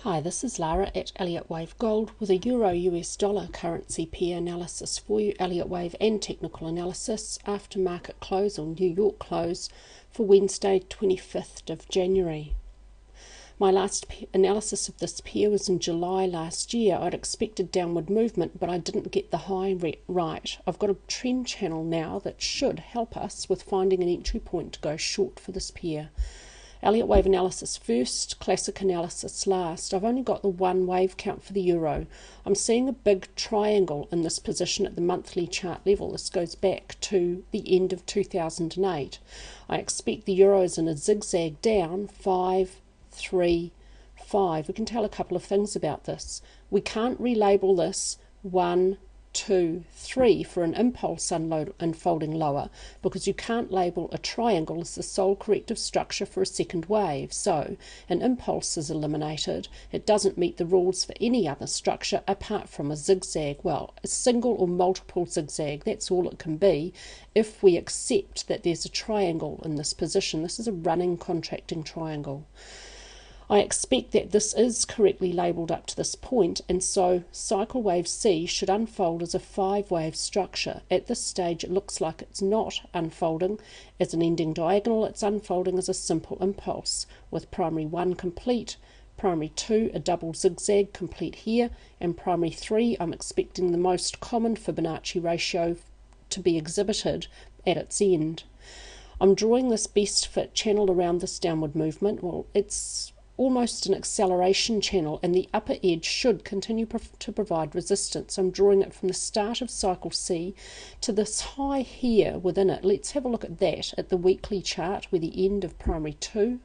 Hi, this is Lara at Elliott Wave Gold with a Euro-US dollar currency pair analysis for you, Elliott Wave and technical analysis after market close or New York close for Wednesday 25th of January. My last analysis of this pair was in July last year. I'd expected downward movement, but I didn't get the high right. I've got a trend channel now that should help us with finding an entry point to go short for this pair. Elliott wave analysis first, classic analysis last. I've only got the one wave count for the euro. I'm seeing a big triangle in this position at the monthly chart level. This goes back to the end of 2008. I expect the euro is in a zigzag down, 5, 3, 5. We can tell a couple of things about this. We can't relabel this 1, 2, 3 for an impulse unfolding lower, because you can't label a triangle as the sole corrective structure for a second wave. So an impulse is eliminated. It doesn't meet the rules for any other structure apart from a zigzag. Well, a single or multiple zigzag, that's all it can be if we accept that there's a triangle in this position. This is a running contracting triangle. I expect that this is correctly labelled up to this point, and so cycle wave C should unfold as a 5-wave structure. At this stage it looks like it's not unfolding as an ending diagonal, it's unfolding as a simple impulse, with primary 1 complete, primary 2 a double zigzag complete here, and primary 3 I'm expecting the most common Fibonacci ratio to be exhibited at its end. I'm drawing this best fit channel around this downward movement. Well, it's almost an acceleration channel, and the upper edge should continue to provide resistance. I'm drawing it from the start of cycle C to this high here within it. Let's have a look at that at the weekly chart, where the end of primary 2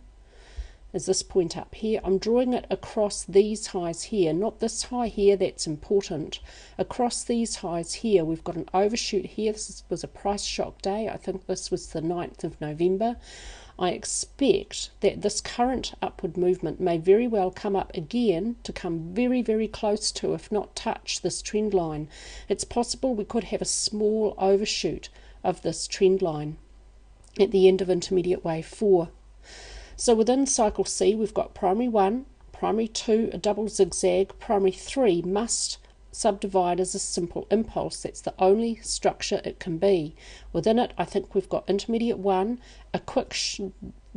is this point up here. I'm drawing it across these highs here, not this high here, that's important. Across these highs here, we've got an overshoot here. This was a price shock day. I think this was the 9th of November. I expect that this current upward movement may very well come up again to come very, very close to, if not touch, this trend line. It's possible we could have a small overshoot of this trend line at the end of intermediate wave 4. So within cycle C, we've got primary 1, primary 2, a double zigzag, primary 3 must subdivide as a simple impulse. That's the only structure it can be. Within it, I think we've got intermediate 1, a quick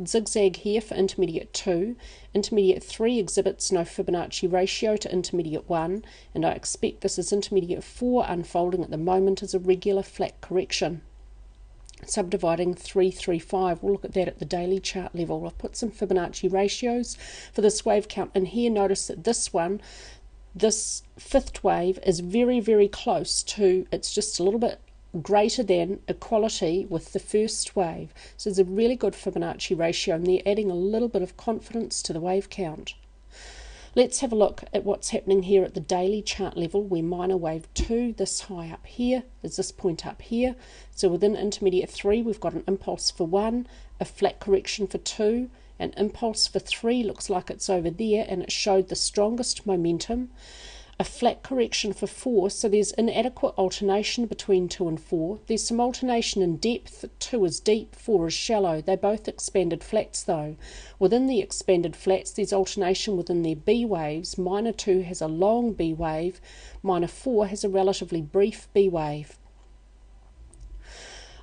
zigzag here for intermediate 2. Intermediate 3 exhibits no Fibonacci ratio to intermediate 1, and I expect this is intermediate 4 unfolding at the moment as a regular flat correction. Subdividing 3, 3, 5. We'll look at that at the daily chart level. I've put some Fibonacci ratios for this wave count in here. Notice that this fifth wave is very, very close to, it's just a little bit greater than equality with the first wave. So there's a really good Fibonacci ratio, and they're adding a little bit of confidence to the wave count. Let's have a look at what's happening here at the daily chart level, where minor wave 2, this high up here, is this point up here. So within intermediate 3, we've got an impulse for 1, a flat correction for 2, an impulse for 3, looks like it's over there, and it showed the strongest momentum. A flat correction for 4, so there's inadequate alternation between 2 and 4. There's some alternation in depth. 2 is deep, 4 is shallow. They're both expanded flats though. Within the expanded flats, there's alternation within their B waves. Minor 2 has a long B wave. Minor 4 has a relatively brief B wave.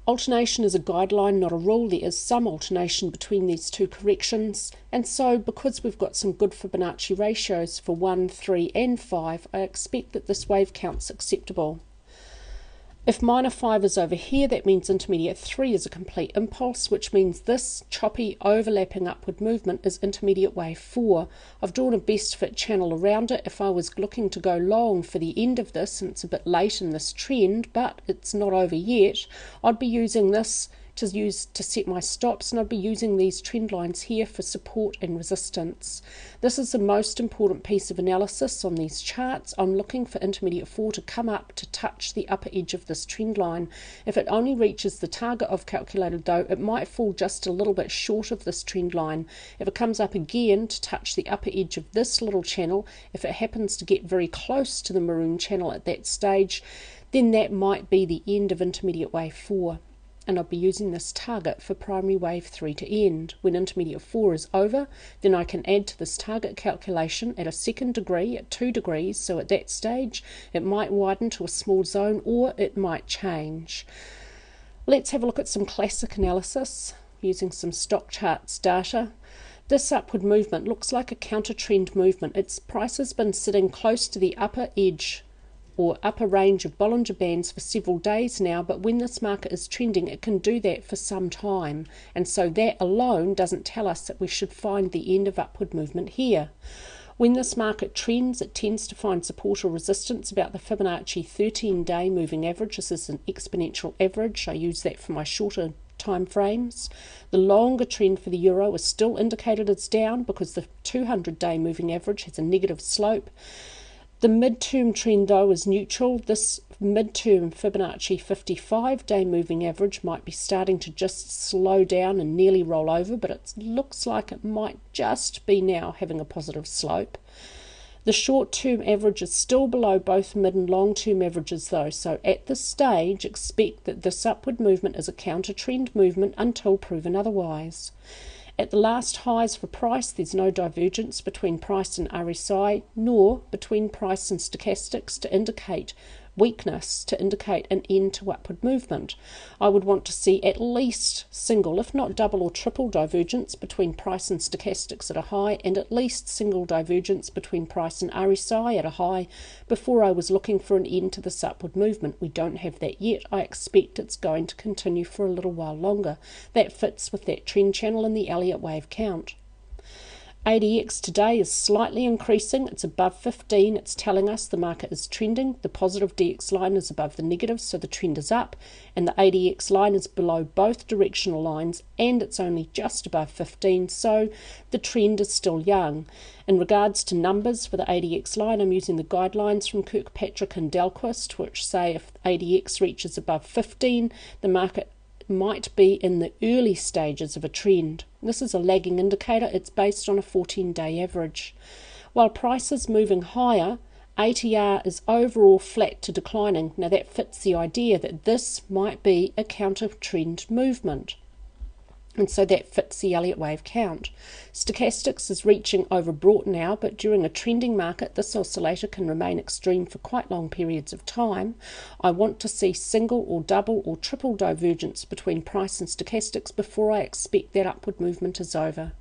Alternation is a guideline, not a rule. There is some alternation between these two corrections, and so because we've got some good Fibonacci ratios for 1, 3 and 5, I expect that this wave count's acceptable. If minor 5 is over here, that means intermediate 3 is a complete impulse, which means this choppy overlapping upward movement is intermediate wave 4. I've drawn a best fit channel around it. If I was looking to go long for the end of this, and it's a bit late in this trend, but it's not over yet, I'd be using this to set my stops, and I'd be using these trend lines here for support and resistance. This is the most important piece of analysis on these charts. I'm looking for intermediate 4 to come up to touch the upper edge of this trend line. If it only reaches the target I've calculated though, it might fall just a little bit short of this trend line. If it comes up again to touch the upper edge of this little channel, if it happens to get very close to the maroon channel at that stage, then that might be the end of intermediate wave 4. and I'll be using this target for primary wave 3 to end. When intermediate 4 is over, then I can add to this target calculation at a second degree at 2 degrees, so at that stage it might widen to a small zone or it might change. Let's have a look at some classic analysis using some stock charts data. This upward movement looks like a counter trend movement. Its price has been sitting close to the upper edge or upper range of Bollinger Bands for several days now, but when this market is trending, it can do that for some time, and so that alone doesn't tell us that we should find the end of upward movement here. When this market trends, it tends to find support or resistance about the Fibonacci 13-day moving average. This is an exponential average. I use that for my shorter time frames. The longer trend for the euro is still indicated as down because the 200-day moving average has a negative slope. The midterm trend, though, is neutral. This midterm Fibonacci 55-day moving average might be starting to just slow down and nearly roll over, but it looks like it might just be now having a positive slope. The short-term average is still below both mid and long-term averages, though, so at this stage expect that this upward movement is a counter-trend movement until proven otherwise. At the last highs for price, there's no divergence between price and RSI, nor between price and stochastics to indicate weakness, to indicate an end to upward movement. I would want to see at least single, if not double or triple divergence between price and stochastics at a high, and at least single divergence between price and RSI at a high before I was looking for an end to this upward movement. We don't have that yet. I expect it's going to continue for a little while longer. That fits with that trend channel in the Elliott wave count. ADX today is slightly increasing. It's above 15. It's telling us the market is trending. The positive DX line is above the negative, so the trend is up, and the ADX line is below both directional lines, and it's only just above 15, so the trend is still young. In regards to numbers for the ADX line, I'm using the guidelines from Kirkpatrick and Delquist, which say if ADX reaches above 15, the market might be in the early stages of a trend. This is a lagging indicator. It's based on a 14-day average. While price is moving higher, ATR is overall flat to declining. Now that fits the idea that this might be a counter-trend movement. And so that fits the Elliott wave count. Stochastics is reaching overbought now, but during a trending market, this oscillator can remain extreme for quite long periods of time. I want to see single or double or triple divergence between price and stochastics before I expect that upward movement is over.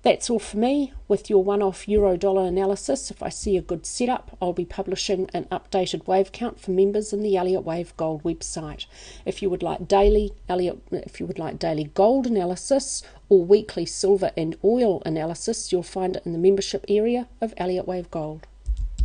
That's all for me with your one-off euro-dollar analysis. If I see a good setup, I'll be publishing an updated wave count for members in the Elliott Wave Gold website. If you would like daily gold analysis or weekly silver and oil analysis, you'll find it in the membership area of Elliott Wave Gold.